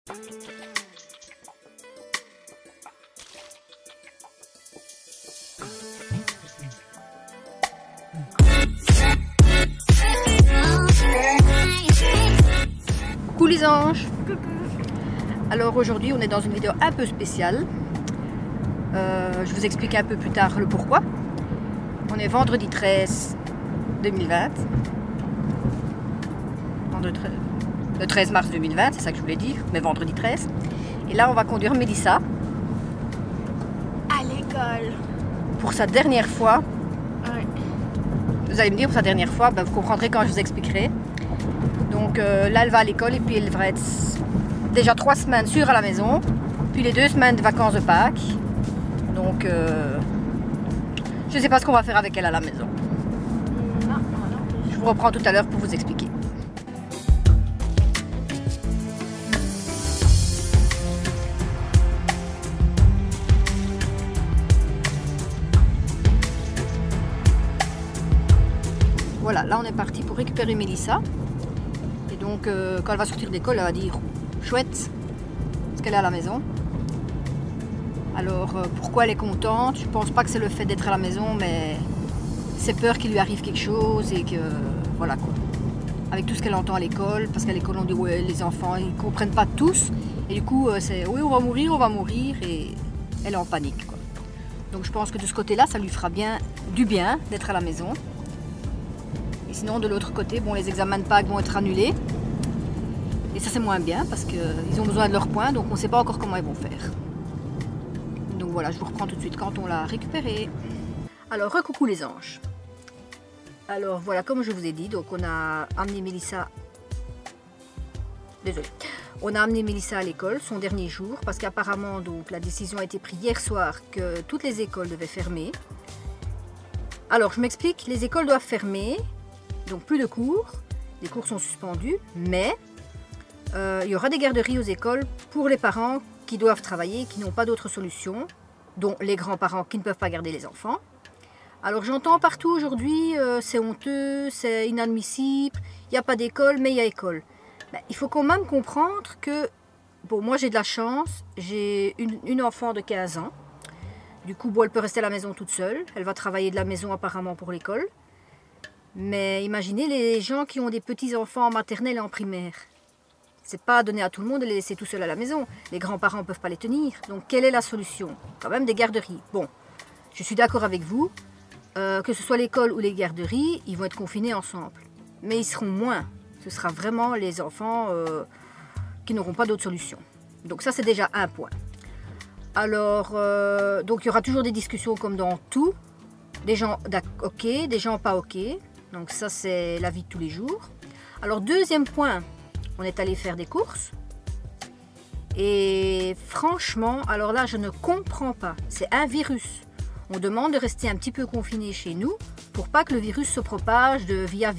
Coucou les anges. Alors aujourd'hui on est dans une vidéo un peu spéciale. Je vous explique un peu plus tard le pourquoi. On est vendredi 13 2020. Le 13 mars 2020, c'est ça que je voulais dire, mais vendredi 13. Et là on va conduire Mélissa à l'école. Pour sa dernière fois. Ouais. Vous allez me dire pour sa dernière fois, ben, vous comprendrez quand je vous expliquerai. Donc là elle va à l'école et puis elle devrait être déjà 3 semaines sûre à la maison, puis les 2 semaines de vacances de Pâques. Donc je ne sais pas ce qu'on va faire avec elle à la maison. Non. Je vous reprends tout à l'heure pour vous expliquer. Voilà, là on est parti pour récupérer Mélissa. Et donc quand elle va sortir d'école, elle va dire chouette, parce qu'elle est à la maison. Alors pourquoi elle est contente? Je pense pas que c'est le fait d'être à la maison, mais c'est peur qu'il lui arrive quelque chose et que voilà quoi. Avec tout ce qu'elle entend à l'école, parce qu'à l'école on dit ouais les enfants ils comprennent pas tous, et du coup c'est oui on va mourir, et elle est en panique quoi. Donc je pense que de ce côté-là ça lui fera du bien d'être à la maison. Et sinon de l'autre côté, bon les examens de Pâques vont être annulés. Et ça c'est moins bien parce qu'ils ont besoin de leurs points, donc on ne sait pas encore comment ils vont faire. Donc voilà, je vous reprends tout de suite quand on l'a récupéré. Alors recoucou les anges. Alors voilà, comme je vous ai dit, donc on a amené Mélissa. Désolée. On a amené Mélissa à l'école son dernier jour parce qu'apparemment donc la décision a été prise hier soir que toutes les écoles devaient fermer. Alors je m'explique, les écoles doivent fermer, donc plus de cours, les cours sont suspendus, mais il y aura des garderies aux écoles pour les parents qui doivent travailler, qui n'ont pas d'autre solution, dont les grands-parents qui ne peuvent pas garder les enfants. Alors j'entends partout aujourd'hui, c'est honteux, c'est inadmissible, il n'y a pas d'école, mais il y a école. Ben, il faut quand même comprendre que, bon moi j'ai de la chance, j'ai une enfant de 15 ans, du coup bon, elle peut rester à la maison toute seule, elle va travailler de la maison apparemment pour l'école. Mais imaginez les gens qui ont des petits-enfants en maternelle et en primaire. C'est pas donné à tout le monde de les laisser tout seuls à la maison. Les grands-parents ne peuvent pas les tenir. Donc quelle est la solution? Quand même des garderies. Bon, je suis d'accord avec vous. Que ce soit l'école ou les garderies, ils vont être confinés ensemble. Mais ils seront moins. Ce sera vraiment les enfants qui n'auront pas d'autre solution. Donc ça c'est déjà un point. Alors, donc il y aura toujours des discussions comme dans tout. Des gens ok, des gens pas ok. Donc ça c'est la vie de tous les jours. Alors deuxième point, on est allé faire des courses. Et franchement, alors là je ne comprends pas. C'est un virus. On demande de rester un petit peu confiné chez nous pour pas que le virus se propage de via.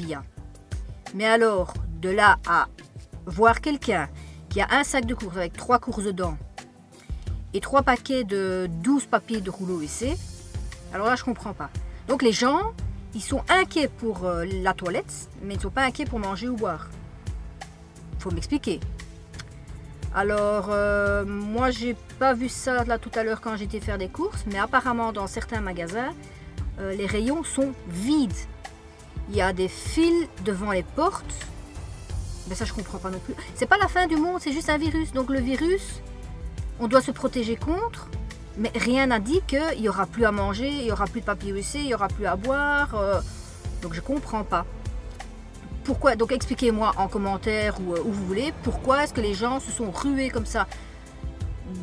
Mais alors, de là à voir quelqu'un qui a un sac de courses avec 3 courses dedans et 3 paquets de 12 papiers de rouleau WC, alors là je comprends pas. Donc les gens, ils sont inquiets pour la toilette, mais ils ne sont pas inquiets pour manger ou boire. Faut m'expliquer. Alors, moi j'ai pas vu ça là tout à l'heure quand j'étais faire des courses, mais apparemment dans certains magasins, les rayons sont vides. Il y a des fils devant les portes. Mais ça je comprends pas non plus. C'est pas la fin du monde, c'est juste un virus. Donc le virus, on doit se protéger contre. Mais rien n'a dit qu'il n'y aura plus à manger, il n'y aura plus de papier WC, il n'y aura plus à boire. Donc je ne comprends pas. Pourquoi? Donc expliquez-moi en commentaire ou où vous voulez, pourquoi est-ce que les gens se sont rués comme ça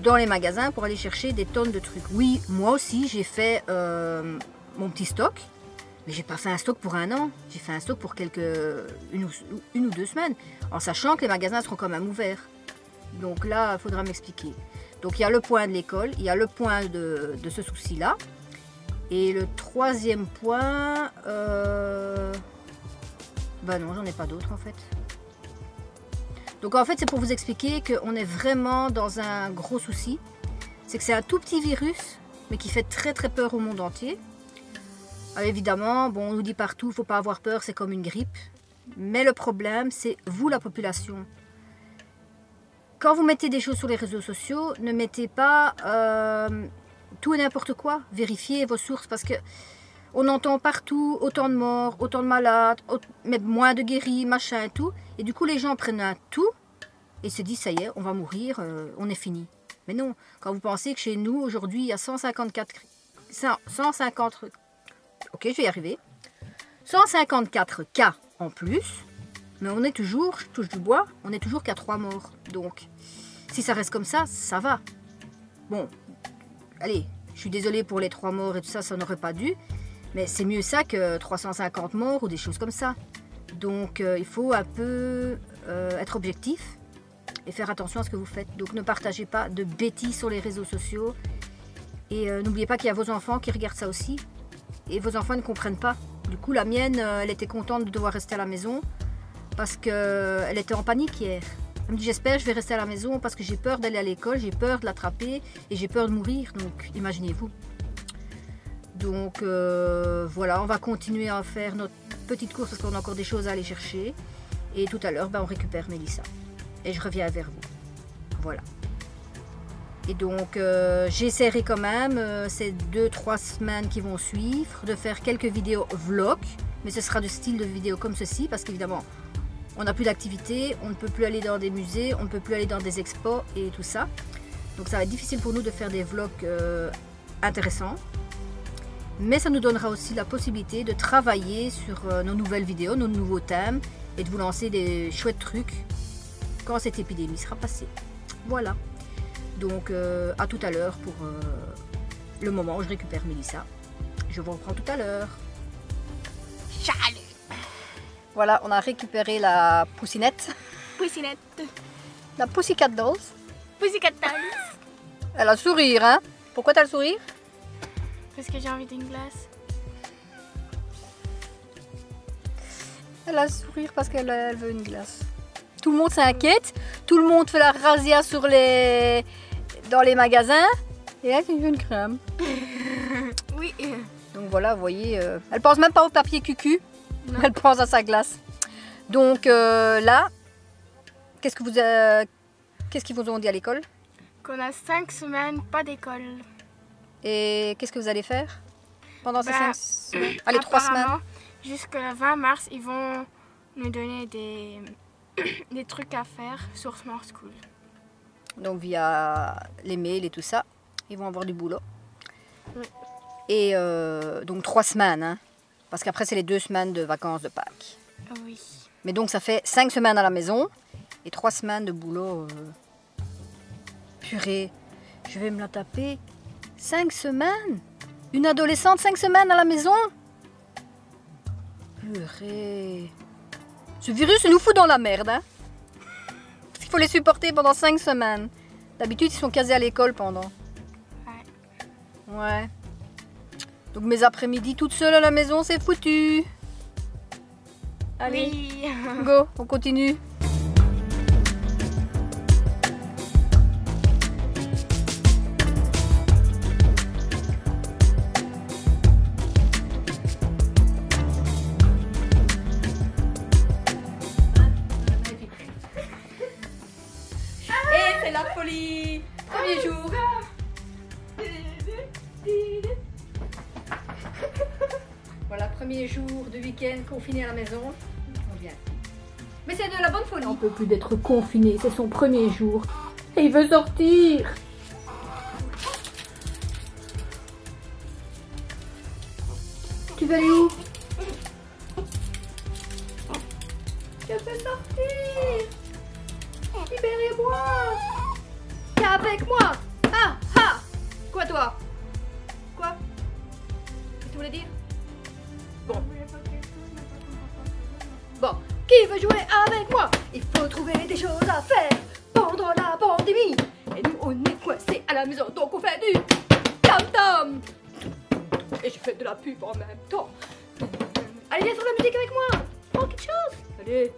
dans les magasins pour aller chercher des tonnes de trucs. Oui, moi aussi j'ai fait mon petit stock, mais j'ai pas fait un stock pour un an. J'ai fait un stock pour une ou 2 semaines, en sachant que les magasins seront quand même ouverts. Donc là, il faudra m'expliquer. Donc il y a le point de l'école, il y a le point de ce souci-là. Et le troisième point, ben non, j'en ai pas d'autre en fait. Donc en fait, c'est pour vous expliquer qu'on est vraiment dans un gros souci. C'est que c'est un tout petit virus, mais qui fait très très peur au monde entier. Alors évidemment, bon, on nous dit partout, il ne faut pas avoir peur, c'est comme une grippe. Mais le problème, c'est vous, la population. quand vous mettez des choses sur les réseaux sociaux, ne mettez pas tout et n'importe quoi. Vérifiez vos sources parce que on entend partout autant de morts, autant de malades, mais moins de guéris, machin et tout. Et du coup, les gens prennent un tout et se disent, ça y est, on va mourir, on est fini. Mais non, quand vous pensez que chez nous, aujourd'hui, il y a 150, ok, je vais y arriver, 154 cas en plus, mais on est toujours, je touche du bois, on est toujours qu'à 3 morts. Donc, si ça reste comme ça, ça va. Bon, allez, je suis désolée pour les 3 morts et tout ça, ça n'aurait pas dû. Mais c'est mieux ça que 350 morts ou des choses comme ça. Donc, il faut un peu être objectif et faire attention à ce que vous faites. Donc, ne partagez pas de bêtises sur les réseaux sociaux. Et n'oubliez pas qu'il y a vos enfants qui regardent ça aussi. Et vos enfants ne comprennent pas. Du coup, la mienne, elle était contente de devoir rester à la maison. Parce qu'elle était en panique hier. Elle me dit, j'espère que je vais rester à la maison parce que j'ai peur d'aller à l'école, j'ai peur de l'attraper et j'ai peur de mourir. Donc, imaginez-vous. Donc, voilà, on va continuer à faire notre petite course parce qu'on a encore des choses à aller chercher. Et tout à l'heure, on récupère Mélissa. Et je reviens vers vous. Voilà. Et donc, j'essaierai quand même, ces 2-3 semaines qui vont suivre, de faire quelques vidéos vlog. Mais ce sera de style de vidéo comme ceci parce qu'évidemment, on n'a plus d'activité, on ne peut plus aller dans des musées, on ne peut plus aller dans des expos et tout ça. Donc ça va être difficile pour nous de faire des vlogs intéressants. Mais ça nous donnera aussi la possibilité de travailler sur nos nouvelles vidéos, nos nouveaux thèmes et de vous lancer des chouettes trucs quand cette épidémie sera passée. Voilà. Donc à tout à l'heure pour le moment où je récupère Mélissa. Je vous reprends tout à l'heure. Salut. Voilà, on a récupéré la poussinette. Poussinette. La Pussycat Dolls. Pussycat Dolls. Elle a le sourire, hein? Pourquoi t'as le sourire? Parce que j'ai envie d'une glace. Elle a le sourire parce qu'elle veut une glace. Tout le monde s'inquiète. Tout le monde fait la razzia dans les magasins. Et elle, elle veut une crème. Oui. Donc voilà, vous voyez, elle pense même pas au papier cucu. Non. Elle pense à sa glace. Donc là, qu'est-ce qu'ils vous ont dit à l'école? Qu'on a 5 semaines, pas d'école. Et qu'est-ce que vous allez faire pendant ces 5 semaines? Allez, 3 semaines. Jusqu'au 20 mars, ils vont nous donner des trucs à faire sur Smart School. Donc via les mails et tout ça, ils vont avoir du boulot. Oui. Et donc 3 semaines, hein, parce qu'après c'est les 2 semaines de vacances de Pâques. Oui. Mais donc ça fait 5 semaines à la maison et 3 semaines de boulot. Purée, je vais me la taper. 5 semaines? Une adolescente, 5 semaines à la maison? Purée. Ce virus nous fout dans la merde, hein? Parce qu'il faut les supporter pendant 5 semaines. D'habitude, ils sont quasi à l'école pendant. Ouais. Ouais. Donc mes après-midi toute seule à la maison, c'est foutu. Allez, oui. Go, on continue. Et c'est la folie. Premier jour. Voilà, premier jour de week-end confiné à la maison. On vient. Mais c'est de la bonne folie. On peut plus d'être confiné, c'est son premier jour. Et il veut sortir. Tu veux aller où? Je veux sortir. Libérez-moi. Viens avec moi. Ah, ah. Quoi toi? Quoi? Qu'est-ce que tu voulais dire? Bon. Bon, qui veut jouer avec moi? Il faut trouver des choses à faire pendant la pandémie. Et nous, on est coincés à la maison, donc on fait du tam-tam. Et je fais de la pub en même temps. Allez, viens sur la musique avec moi. Oh, quelque chose. Allez.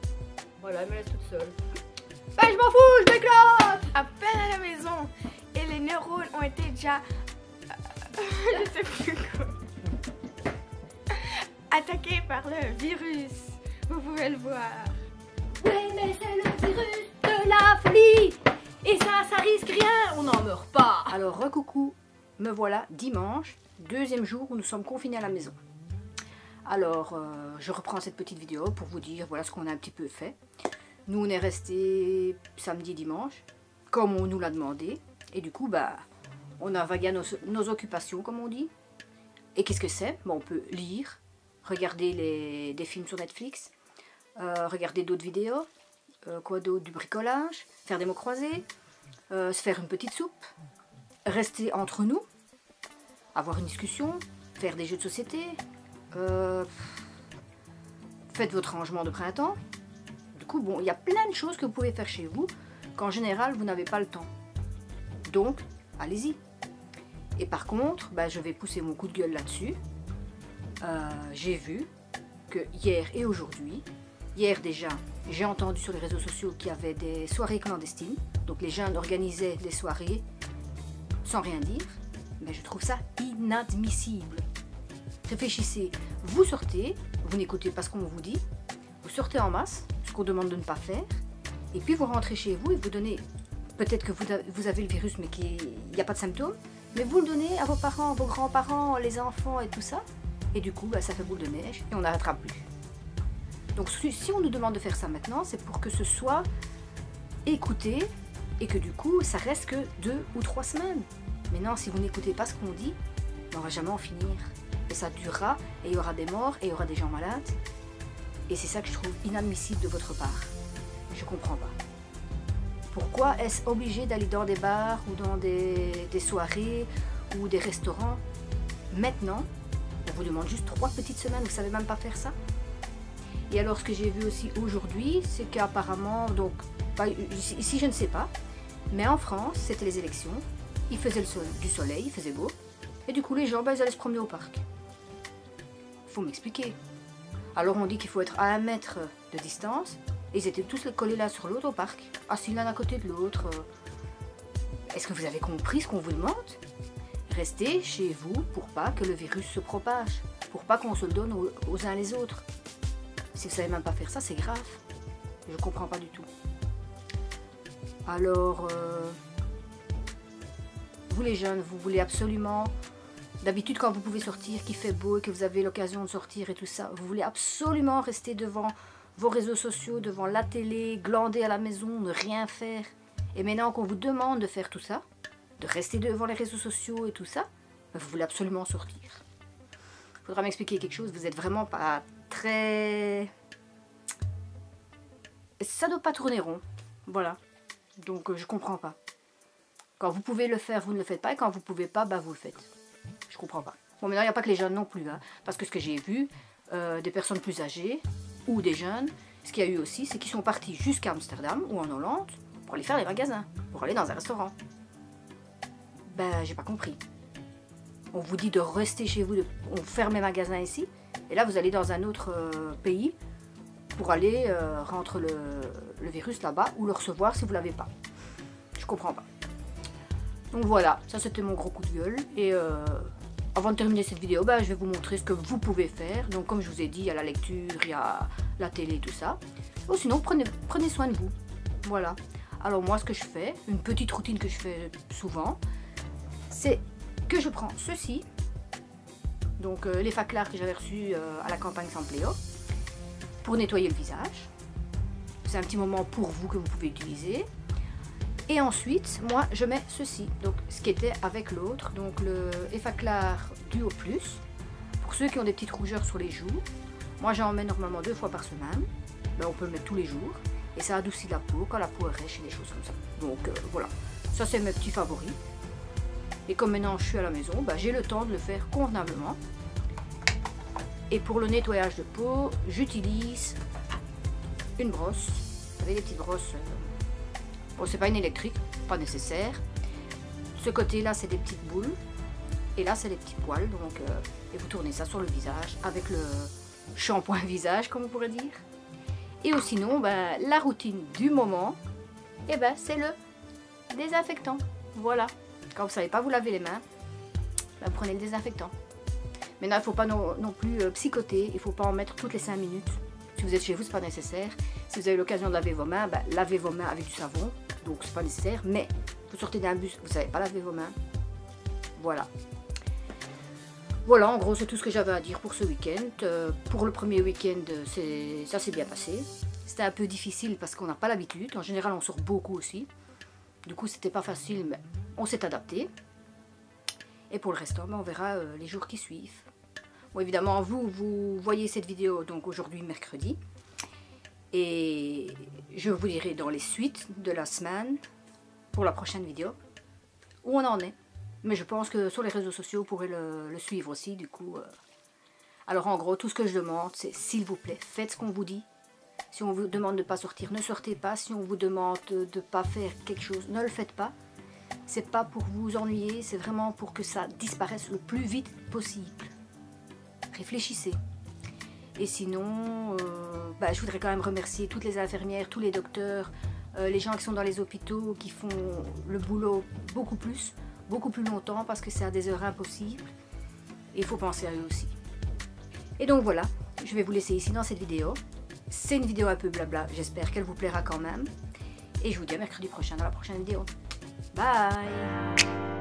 Voilà, elle me laisse toute seule. Ben, je m'en fous, je m'éclate. À peine à la maison. Et les neurones ont été déjà... je sais plus quoi. Attaqués par le virus. Vous pouvez le voir. Oui, mais c'est le virus de la folie. Et ça risque rien, on n'en meurt pas. Alors, recoucou, me voilà dimanche, deuxième jour où nous sommes confinés à la maison. Alors, je reprends cette petite vidéo pour vous dire, voilà ce qu'on a un petit peu fait. Nous, on est restés samedi, dimanche, comme on nous l'a demandé. Et du coup, bah, on a vagué nos occupations, comme on dit. Et qu'est-ce que c'est? Bon, on peut lire, regarder des films sur Netflix, regarder d'autres vidéos, quoi d'autre, du bricolage, faire des mots croisés, se faire une petite soupe, rester entre nous, avoir une discussion, faire des jeux de société, faites votre rangement de printemps. Du coup, bon, il y a plein de choses que vous pouvez faire chez vous qu'en général, vous n'avez pas le temps. Donc, allez-y. Et par contre, bah, je vais pousser mon coup de gueule là-dessus. J'ai vu que hier et aujourd'hui, hier déjà, j'ai entendu sur les réseaux sociaux qu'il y avait des soirées clandestines. Donc les jeunes organisaient des soirées sans rien dire. Mais je trouve ça inadmissible. Réfléchissez, vous sortez, vous n'écoutez pas ce qu'on vous dit, vous sortez en masse, ce qu'on demande de ne pas faire, et puis vous rentrez chez vous et vous donnez, peut-être que vous avez le virus mais qu'il n'y a pas de symptômes, mais vous le donnez à vos parents, vos grands-parents, les enfants et tout ça, et du coup bah, ça fait boule de neige et on n'arrêtera plus. Donc si on nous demande de faire ça maintenant, c'est pour que ce soit écouté et que du coup ça reste que 2 ou 3 semaines. Maintenant si vous n'écoutez pas ce qu'on dit, on ne va jamais en finir. Et ça durera, et il y aura des morts, et il y aura des gens malades. Et c'est ça que je trouve inadmissible de votre part. Je comprends pas. Pourquoi est-ce obligé d'aller dans des bars, ou dans des soirées, ou des restaurants? Maintenant, on vous demande juste 3 petites semaines, vous savez même pas faire ça? Et alors ce que j'ai vu aussi aujourd'hui, c'est qu'apparemment, donc, ici je ne sais pas, mais en France, c'était les élections, il faisait du soleil, il faisait beau, et du coup les gens, ils allaient se promener au parc. Faut m'expliquer. Alors on dit qu'il faut être à 1 mètre de distance, et ils étaient tous collés l'un sur l'autre au parc, assis l'un à côté de l'autre. Est-ce que vous avez compris ce qu'on vous demande? Restez chez vous pour pas que le virus se propage, pour pas qu'on se le donne aux uns les autres. Si vous savez même pas faire ça, c'est grave. Je comprends pas du tout. Alors, vous les jeunes, vous voulez absolument... D'habitude, quand vous pouvez sortir, qu'il fait beau et que vous avez l'occasion de sortir et tout ça, vous voulez absolument rester devant vos réseaux sociaux, devant la télé, glander à la maison, ne rien faire. Et maintenant qu'on vous demande de faire tout ça, de rester devant les réseaux sociaux et tout ça, vous voulez absolument sortir. Il faudra m'expliquer quelque chose, vous êtes vraiment pas très... Ça doit pas tourner rond, voilà. Donc je comprends pas. Quand vous pouvez le faire, vous ne le faites pas, et quand vous pouvez pas, bah vous le faites. Je comprends pas. Bon, maintenant, il n'y a pas que les jeunes non plus, hein, parce que ce que j'ai vu, des personnes plus âgées, ou des jeunes, ce qu'il y a eu aussi, c'est qu'ils sont partis jusqu'à Amsterdam, ou en Hollande, pour aller faire les magasins, pour aller dans un restaurant. Ben, j'ai pas compris. On vous dit de rester chez vous, on ferme les magasins ici, et là, vous allez dans un autre pays, pour aller rentrer le virus là-bas, ou le recevoir si vous l'avez pas. Je comprends pas. Donc voilà, ça c'était mon gros coup de gueule. Et avant de terminer cette vidéo, je vais vous montrer ce que vous pouvez faire. Donc comme je vous ai dit, il y a la lecture, il y a la télé, tout ça. Ou sinon, prenez soin de vous. Voilà. Alors moi, ce que je fais, une petite routine que je fais souvent, c'est que je prends ceci. Donc les faclars que j'avais reçus à la campagne Sampléo, pour nettoyer le visage. C'est un petit moment pour vous que vous pouvez utiliser. Et ensuite, moi, je mets ceci, donc ce qui était avec l'autre, donc le Effaclar Duo Plus, pour ceux qui ont des petites rougeurs sur les joues. Moi, j'en mets normalement 2 fois par semaine, on peut le mettre tous les jours, et ça adoucit la peau quand la peau est rêche et des choses comme ça. Donc voilà, ça c'est mes petits favoris. Et comme maintenant je suis à la maison, j'ai le temps de le faire convenablement. Et pour le nettoyage de peau, j'utilise une brosse, vous savez les petites brosses... Bon, c'est pas une électrique, pas nécessaire. Ce côté-là, c'est des petites boules. Et là, c'est des petits poils. Donc, et vous tournez ça sur le visage avec le shampoing visage, comme on pourrait dire. Et sinon, la routine du moment, c'est le désinfectant. Voilà. Quand vous savez pas vous laver les mains, prenez le désinfectant. Maintenant, il ne faut pas non plus psychoter. Il ne faut pas en mettre toutes les 5 minutes. Si vous êtes chez vous, c'est pas nécessaire. Si vous avez l'occasion de laver vos mains, lavez vos mains avec du savon. donc c'est pas nécessaire. Mais vous sortez d'un bus, vous savez pas laver vos mains. Voilà. Voilà, en gros, c'est tout ce que j'avais à dire pour ce week-end. Pour le premier week-end, ça s'est bien passé. C'était un peu difficile parce qu'on n'a pas l'habitude. En général, on sort beaucoup aussi. Du coup, c'était pas facile, mais on s'est adapté. Et pour le restant, on verra les jours qui suivent. Bon, évidemment, vous voyez cette vidéo donc aujourd'hui, mercredi. Et je vous dirai dans les suites de la semaine, pour la prochaine vidéo, où on en est. Mais je pense que sur les réseaux sociaux, vous pourrez le suivre aussi, du coup. Alors en gros, tout ce que je demande, c'est s'il vous plaît, faites ce qu'on vous dit. Si on vous demande de ne pas sortir, ne sortez pas. Si on vous demande de ne pas faire quelque chose, ne le faites pas. C'est pas pour vous ennuyer, c'est vraiment pour que ça disparaisse le plus vite possible. Réfléchissez. Et sinon, je voudrais quand même remercier toutes les infirmières, tous les docteurs, les gens qui sont dans les hôpitaux, qui font le boulot beaucoup plus longtemps parce que c'est à des heures impossibles. Et il faut penser à eux aussi. Et donc voilà, je vais vous laisser ici dans cette vidéo. C'est une vidéo un peu blabla, j'espère qu'elle vous plaira quand même. Et je vous dis à mercredi prochain dans la prochaine vidéo. Bye!